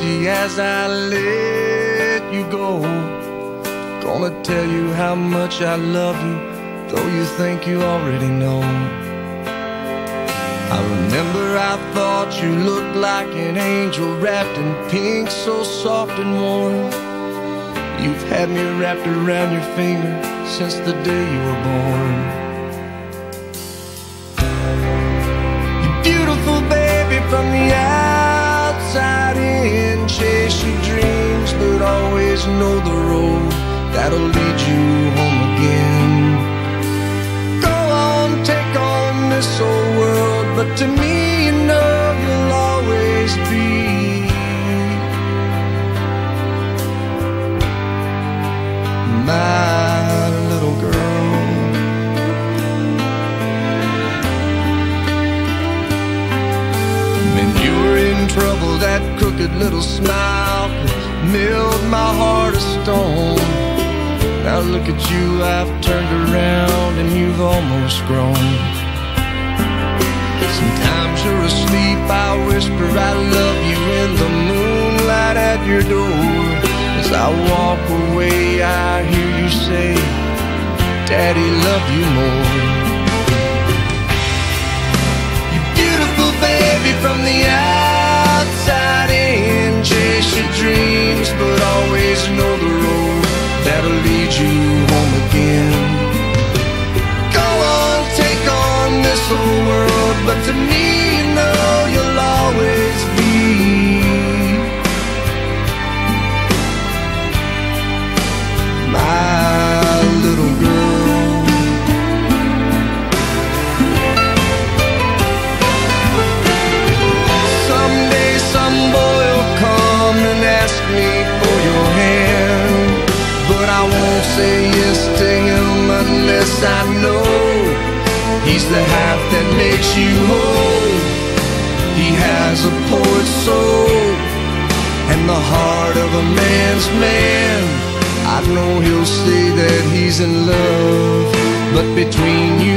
empty as I let you go. Gonna tell you how much I love you, though you think you already know. I remember I thought you looked like an angel wrapped in pink, so soft and warm. You've had me wrapped around your finger since the day you were born. You're beautiful, baby, from the outside in. Chase your dreams, but always know the road that'll lead you home again. Go on, take on this old world, but to me, you know you'll always be my little girl. When you were in trouble, that crooked little smile milled my heart of stone. Now look at you, I've turned around and you've almost grown. Sometimes you're asleep, I whisper I love you in the moonlight at your door. As I walk away, I hear you say, Daddy, love you more. You're beautiful, baby, from the outside in. Chase your dreams, but always know the road that'll lead you home again. Go on, take on this whole world, but to me, you know you'll always be my little girl. Someday some boy will come and ask me for your hand, but I won't say yes to him unless I know he's the half that makes you whole. He has a poet's soul and the heart of a man's man. I know he'll say that he's in love, but between you